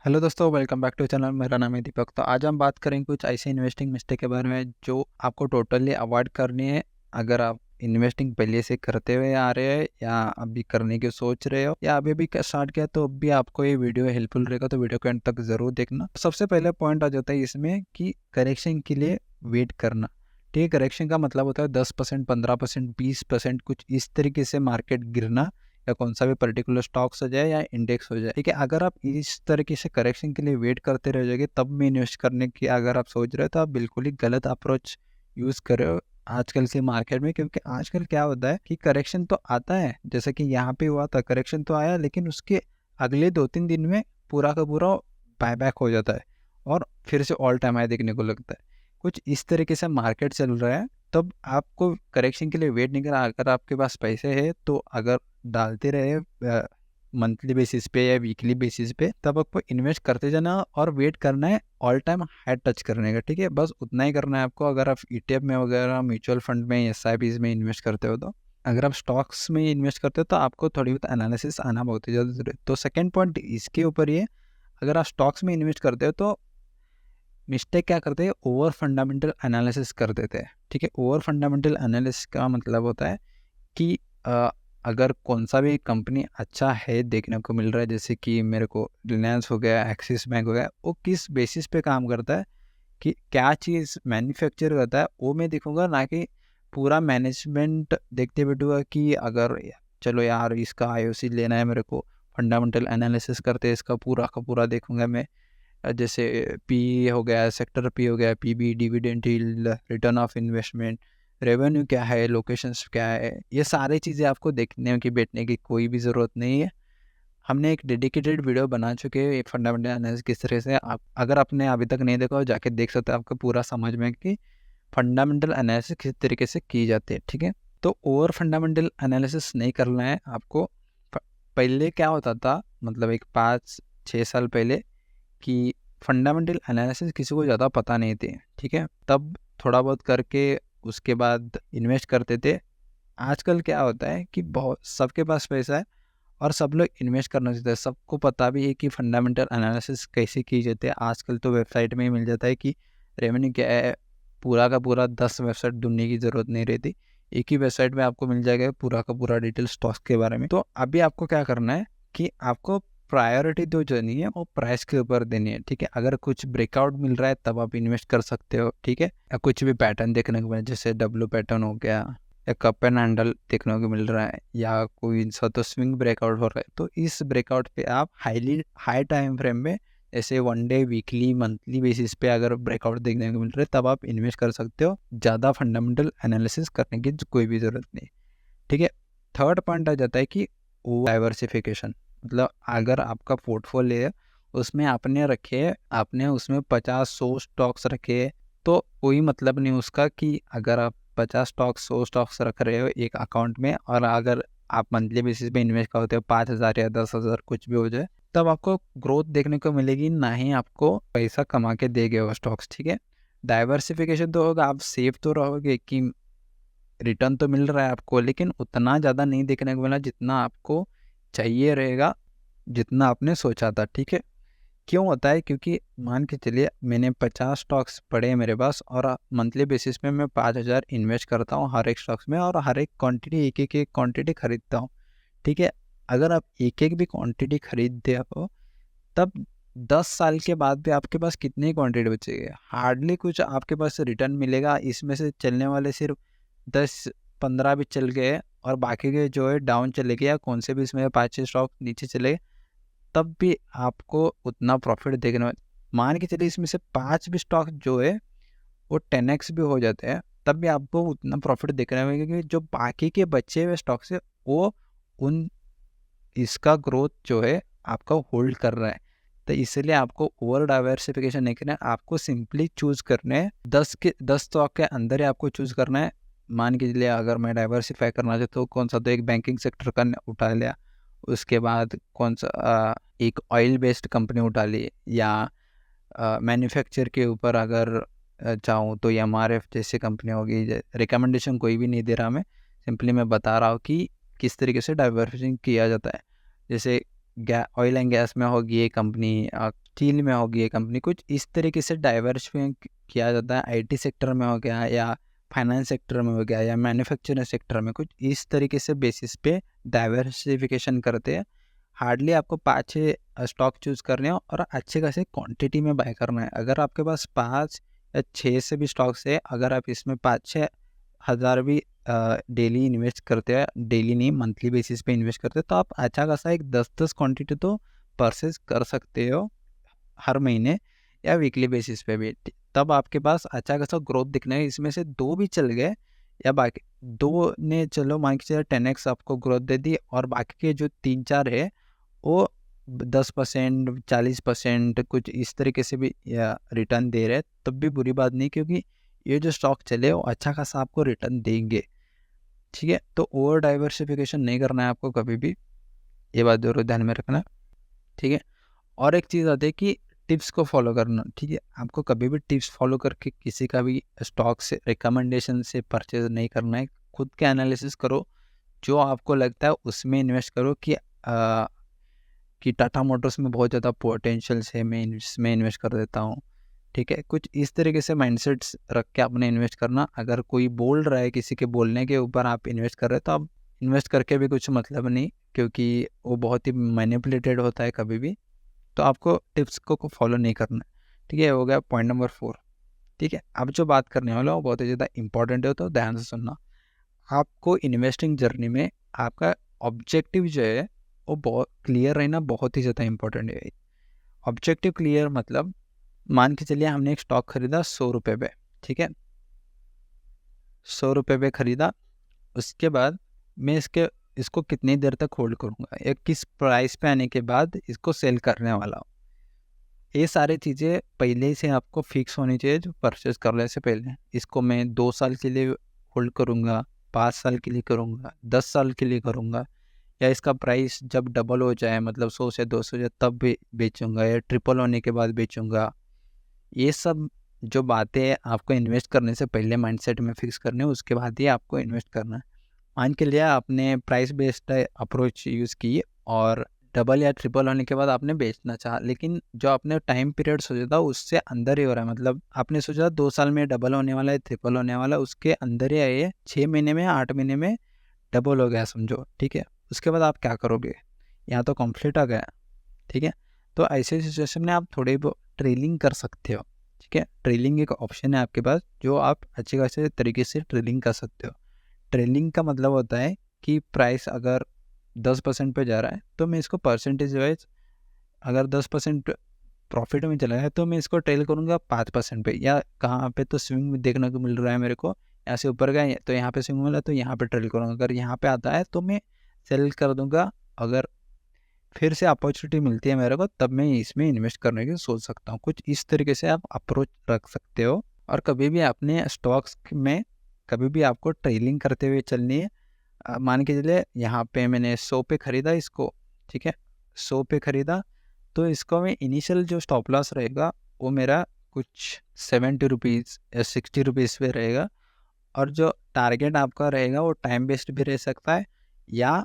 Hello दोस्तों, welcome back to channel. मेरा नाम है दीपक। तो आज हम बात करेंगे कुछ ऐसे इन्वेस्टिंग मिस्टेक के बारे में जो आपको टोटली अवॉइड करनी है। अगर आप इन्वेस्टिंग पहले से करते हुए आ रहे हैं या अभी करने की सोच रहे हो या अभी स्टार्ट किया, तो भी आपको ये वीडियो हेल्पफुल रहेगा। तो वीडियो को एंड तक ज़रूर देखना। सबसे पहले पॉइंट आ जाता है इसमें कि करेक्शन के लिए वेट करना। ठीक है, करेक्शन का मतलब होता है 10%, 15%, 20%, कुछ इस तरीके से मार्केट गिरना, या कौन सा भी पर्टिकुलर स्टॉक्स हो जाए या इंडेक्स हो जाए। ठीक है, अगर आप इस तरीके से करेक्शन के लिए वेट करते रह जाओगे तब में इन्वेस्ट करने की अगर आप सोच रहे हो, तो आप बिल्कुल ही गलत अप्रोच यूज़ कर रहे हो आजकल के मार्केट में। क्योंकि आजकल क्या होता है कि करेक्शन तो आता है, जैसे कि यहाँ पे हुआ था, करेक्शन तो आया, लेकिन उसके अगले 2-3 दिन में पूरा का पूरा बायबैक हो जाता है और फिर से ऑल टाइम हाई देखने को लगता है। कुछ इस तरीके से मार्केट चल रहा है। तब आपको करेक्शन के लिए वेट नहीं करना। अगर आपके पास पैसे है तो अगर डालते रहे मंथली बेसिस पे या वीकली बेसिस पे, तब आपको इन्वेस्ट करते जाना और वेट करना है ऑल टाइम हाई टच करने का। ठीक है, बस उतना ही करना है आपको। अगर आप ईटीएफ में वगैरह, म्यूचुअल फंड में, एसआईपीज में इन्वेस्ट करते हो, तो अगर आप स्टॉक्स में इन्वेस्ट करते हो तो आपको थोड़ी बहुत एनालिसिस आना बहुत ही ज़्यादा जरूरी है। तो सेकेंड पॉइंट इसके ऊपर ये, अगर आप स्टॉक्स में इन्वेस्ट करते हो तो मिस्टेक क्या करते हैं, ओवर फंडामेंटल एनालिसिस कर देते हैं। ठीक है, ओवर फंडामेंटल एनालिसिस का मतलब होता है कि अगर कौन सा भी कंपनी अच्छा है देखने को मिल रहा है, जैसे कि मेरे को रिलायंस हो गया, एक्सिस बैंक हो गया, वो किस बेसिस पे काम करता है, कि क्या चीज़ मैन्युफैक्चर करता है, वो मैं देखूंगा, ना कि पूरा मैनेजमेंट देखते बैठूंगा कि अगर चलो यार इसका आईओसी लेना है मेरे को। फंडामेंटल एनालिसिस करते इसका पूरा का पूरा देखूंगा मैं। जैसे पी हो गया, सेक्टर पी हो गया, PB, dividend yield, return of investment, revenue क्या है, लोकेशंस क्या है, ये सारी चीज़ें आपको देखने की बैठने की कोई भी ज़रूरत नहीं है। हमने एक डेडिकेटेड वीडियो बना चुके हैं फंडामेंटल एनालिसिस किस तरह से। आप अगर आपने अभी तक नहीं देखा हो, जाके देख सकते हो, आपको पूरा समझ में कि फंडामेंटल एनालिसिस किस तरीके से की जाती है। ठीक है, तो ओवर फंडामेंटल एनालिसिस नहीं करना है आपको। पहले क्या होता था, मतलब एक 5-6 साल पहले, कि फंडामेंटल एनालिसिस किसी को ज़्यादा पता नहीं थे। ठीक है, तब थोड़ा बहुत करके उसके बाद इन्वेस्ट करते थे। आजकल क्या होता है कि बहुत सबके पास पैसा है और सब लोग इन्वेस्ट करना चाहते हैं। सबको पता भी है कि फंडामेंटल एनालिसिस कैसे की जाती है। आजकल तो वेबसाइट में ही मिल जाता है कि रेवेन्यू क्या है। पूरा का पूरा 10 वेबसाइट ढूंढने की ज़रूरत नहीं रहती, एक ही वेबसाइट में आपको मिल जाएगा पूरा का पूरा डिटेल स्टॉक्स के बारे में। तो अभी आपको क्या करना है कि आपको प्रायोरिटी जो देनी है वो प्राइस के ऊपर देनी है। ठीक है, अगर कुछ ब्रेकआउट मिल रहा है तब आप इन्वेस्ट कर सकते हो। ठीक है, या कुछ भी पैटर्न देखने को मिले, जैसे डब्ल्यू पैटर्न हो गया, या कप एंड हैंडल देखने को मिल रहा है, या कोई सा तो स्विंग ब्रेकआउट हो रहा है, तो इस ब्रेकआउट पे आप हाई टाइम फ्रेम में, जैसे 1 डे, वीकली, मंथली बेसिस पे अगर ब्रेकआउट देखने को मिल रहा है तब आप इन्वेस्ट कर सकते हो। ज़्यादा फंडामेंटल एनालिसिस करने की कोई भी ज़रूरत नहीं। ठीक है, थर्ड पॉइंट आ जाता है कि डाइवर्सिफिकेशन। मतलब अगर आपका पोर्टफोलियो है, उसमें आपने उसमें 50-100 स्टॉक्स रखे, तो कोई मतलब नहीं उसका कि अगर आप 50 स्टॉक्स, 100 स्टॉक्स रख रहे हो एक अकाउंट में, और अगर आप मंथली बेसिस पे इन्वेस्ट करते हो 5,000 या 10,000 कुछ भी हो जाए, तब आपको ग्रोथ देखने को मिलेगी, ना ही आपको पैसा कमा के देंगे वो स्टॉक्स। ठीक है, डाइवर्सिफिकेशन तो होगा, आप सेफ तो रहोगे कि रिटर्न तो मिल रहा है आपको, लेकिन उतना ज़्यादा नहीं देखने को मिला जितना आपको चाहिए रहेगा, जितना आपने सोचा था। ठीक है, क्यों होता है, क्योंकि मान के चलिए मैंने 50 स्टॉक्स पड़े हैं मेरे पास, और मंथली बेसिस पे मैं 5,000 इन्वेस्ट करता हूँ हर एक स्टॉक्स में, और हर एक क्वांटिटी, एक क्वांटिटी खरीदता हूँ। ठीक है, अगर आप एक भी क्वांटिटी खरीदते हो, तब 10 साल के बाद भी आपके पास कितनी क्वांटिटी बचेगी? हार्डली कुछ आपके पास रिटर्न मिलेगा। इसमें से चलने वाले सिर्फ 10-15 भी चल गए, और बाकी के जो है डाउन चले गए, या कौन से भी इसमें 5-6 स्टॉक नीचे चले, तब भी आपको उतना प्रॉफिट देखने में, मान के चलिए इसमें से 5 भी स्टॉक जो है वो 10x भी हो जाते हैं, तब भी आपको उतना प्रॉफिट देखने में, क्योंकि जो बाकी के बचे हुए स्टॉक्स है वो उन इसका ग्रोथ जो है आपका होल्ड कर रहा है। तो इसलिए आपको ओवर डाइवर्सिफिकेशन नहीं करना है, आपको सिंपली चूज करने हैं 10 स्टॉक के अंदर ही आपको चूज करना है। मान के चलिए अगर मैं डाइवर्सिफाई करना चाहता हूँ कौन सा, तो एक बैंकिंग सेक्टर का उठा लिया, उसके बाद कौन सा एक ऑयल बेस्ड कंपनी उठा ली, या मैन्युफैक्चर के ऊपर अगर चाहूँ तो एमआरएफ जैसी कंपनी होगी। रिकमेंडेशन कोई भी नहीं दे रहा मैं, सिंपली मैं बता रहा हूँ कि किस तरीके से डाइवर्सिफिकेशन किया जाता है। जैसे ऑयल एंड गैस में होगी ये कंपनी, स्टील में होगी ये कंपनी, कुछ इस तरीके से डाइवर्सिफाई किया जाता है। आईटी सेक्टर में हो गया या फाइनेंस सेक्टर में हो गया या मैन्युफैक्चरिंग सेक्टर में, कुछ इस तरीके से बेसिस पे डाइवर्सिफिकेशन करते हैं। हार्डली आपको 5-6 स्टॉक चूज़ करने हैं और अच्छे खासे क्वांटिटी में बाय करना है। अगर आपके पास 5 या 6 से भी स्टॉक्स है, अगर आप इसमें 5-6 हज़ार भी डेली इन्वेस्ट करते हैं, डेली नहीं मंथली बेसिस पे इन्वेस्ट करते हैं, तो आप अच्छा खासा एक 10-10 क्वांटिटी तो परचेज कर सकते हो हर महीने या वीकली बेसिस पे भी। तब आपके पास अच्छा खासा ग्रोथ दिखना है। इसमें से 2 भी चल गए या बाकी 2 ने चलो मान के चलिए 10x आपको ग्रोथ दे दी, और बाकी के जो 3-4 है वो 10%, 40% कुछ इस तरीके से भी या रिटर्न दे रहे हैं, तब भी बुरी बात नहीं, क्योंकि ये जो स्टॉक चले वो अच्छा खासा आपको रिटर्न देंगे। ठीक है, तो ओवर डाइवर्सिफिकेशन नहीं करना है आपको कभी भी, ये बात जरूर ध्यान में रखना। ठीक है, और एक चीज़ आती है कि टिप्स को फॉलो करना। ठीक है, आपको कभी भी टिप्स फॉलो करके किसी का भी स्टॉक से रिकमेंडेशन से परचेज नहीं करना है। खुद के एनालिसिस करो, जो आपको लगता है उसमें इन्वेस्ट करो कि टाटा मोटर्स में बहुत ज़्यादा पोटेंशियल है, मैं इसमें इन्वेस्ट कर देता हूँ। ठीक है, कुछ इस तरीके से माइंडसेट्स रख के आपने इन्वेस्ट करना। अगर कोई बोल रहा है, किसी के बोलने के ऊपर आप इन्वेस्ट कर रहे हो, तो आप इन्वेस्ट करके भी कुछ मतलब नहीं, क्योंकि वो बहुत ही मैनिपुलेटेड होता है कभी भी। तो आपको टिप्स को फॉलो नहीं करना। ठीक है, हो गया पॉइंट नंबर 4। ठीक है, अब जो बात करने वाला हूँ बहुत ही ज़्यादा इंपॉर्टेंट है, तो ध्यान से सुनना। आपको इन्वेस्टिंग जर्नी में आपका ऑब्जेक्टिव जो है वो बहुत क्लियर रहना बहुत ही ज़्यादा इंपॉर्टेंट है। ऑब्जेक्टिव क्लियर मतलब, मान के चलिए हमने एक स्टॉक खरीदा 100 रुपये पे। ठीक है, 100 रुपये पे खरीदा, उसके बाद मैं इसको कितनी देर तक होल्ड करूँगा या किस प्राइस पे आने के बाद इसको सेल करने वाला हूँ, ये सारी चीज़ें पहले से आपको फिक्स होनी चाहिए जो परचेज करने से पहले। इसको मैं 2 साल के लिए होल्ड करूँगा, 5 साल के लिए करूँगा, 10 साल के लिए करूँगा, या इसका प्राइस जब डबल हो जाए मतलब 100 से 200 जाए तब बेचूँगा, या ट्रिपल होने के बाद बेचूँगा। ये सब जो बातें आपको इन्वेस्ट करने से पहले माइंडसेट में फिक्स करने, उसके बाद ही आपको इन्वेस्ट करना है। मान के लिए आपने प्राइस बेस्ड अप्रोच यूज़ की और डबल या ट्रिपल होने के बाद आपने बेचना चाहा, लेकिन जो आपने टाइम पीरियड सोचा था उससे अंदर ही हो रहा है। मतलब आपने सोचा 2 साल में डबल होने वाला है, ट्रिपल होने वाला है, उसके अंदर ही है, 6 महीने में 8 महीने में डबल हो गया समझो। ठीक है, उसके बाद आप क्या करोगे? यहाँ तो कॉन्फ्लिक्ट आ गया। ठीक है, तो ऐसे सिचुएशन में आप थोड़ी बहुत ट्रेलिंग कर सकते हो। ठीक है, ट्रेलिंग एक ऑप्शन है आपके पास, जो आप अच्छे खासे तरीके से ट्रेलिंग कर सकते हो। ट्रेलिंग का मतलब होता है कि प्राइस अगर 10% पे जा रहा है तो मैं इसको परसेंटेज वाइज, अगर 10% प्रॉफिट में चला है तो मैं इसको ट्रेल करूँगा 5% पे, या कहाँ पे तो स्विंग देखने को मिल रहा है मेरे को, यहाँ से ऊपर गए तो यहाँ पे स्विंग मिला तो यहाँ पे ट्रेल करूँगा, अगर यहाँ पे आता है तो मैं सेल कर दूँगा, अगर फिर से अपॉर्चुनिटी मिलती है मेरे को तब मैं इसमें इन्वेस्ट करने की सोच सकता हूँ। कुछ इस तरीके से आप अप्रोच रख सकते हो। और कभी भी अपने स्टॉक्स में कभी भी आपको ट्रेलिंग करते हुए चलनी है। मान के चलिए यहाँ पे मैंने 100 पे ख़रीदा इसको। ठीक है, 100 पे ख़रीदा तो इसको मैं इनिशियल जो स्टॉप लॉस रहेगा वो मेरा कुछ 70 रुपीज़ या 60 रुपीज़ पे रहेगा, और जो टारगेट आपका रहेगा वो टाइम बेस्ड भी रह सकता है या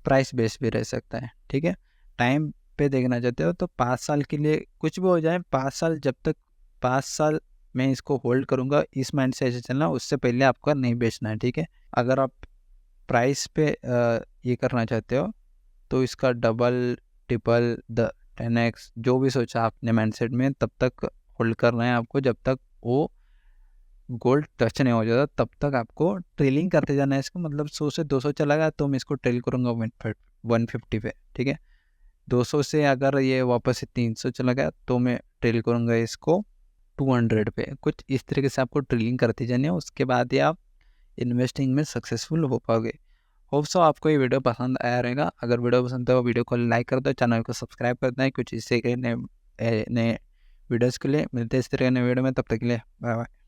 प्राइस बेस भी रह सकता है। ठीक है, टाइम पे देखना चाहते हो तो 5 साल के लिए कुछ भी हो जाए, 5 साल, जब तक 5 साल मैं इसको होल्ड करूँगा, इस माइंड से ऐसे चलना, उससे पहले आपका नहीं बेचना है। ठीक है, अगर आप प्राइस पे ये करना चाहते हो तो इसका डबल, ट्रिपल, 10x जो भी सोचा आपने माइंडसेट में, तब तक होल्ड करना है आपको, जब तक वो गोल्ड टच नहीं हो जाता तब तक आपको ट्रेलिंग करते जाना है इसको। मतलब 100 से 200 चला गया तो मैं इसको ट्रेल करूँगा 150 पे। ठीक है, 200 से अगर ये वापस से 300 चला गया तो मैं ट्रेल करूँगा इसको 200 पे। कुछ इस तरीके से आपको ट्रेलिंग करते जानी है, उसके बाद ही आप इन्वेस्टिंग में सक्सेसफुल हो पाओगे। होप सो आपको ये वीडियो पसंद आया रहेगा। अगर वीडियो पसंद है तो वीडियो को लाइक कर दो, चैनल को सब्सक्राइब करना है। कुछ इससे के नए वीडियोज़ के लिए मिलते हैं इस तरह के नए वीडियो में, तब तक के लिए बाय बाय।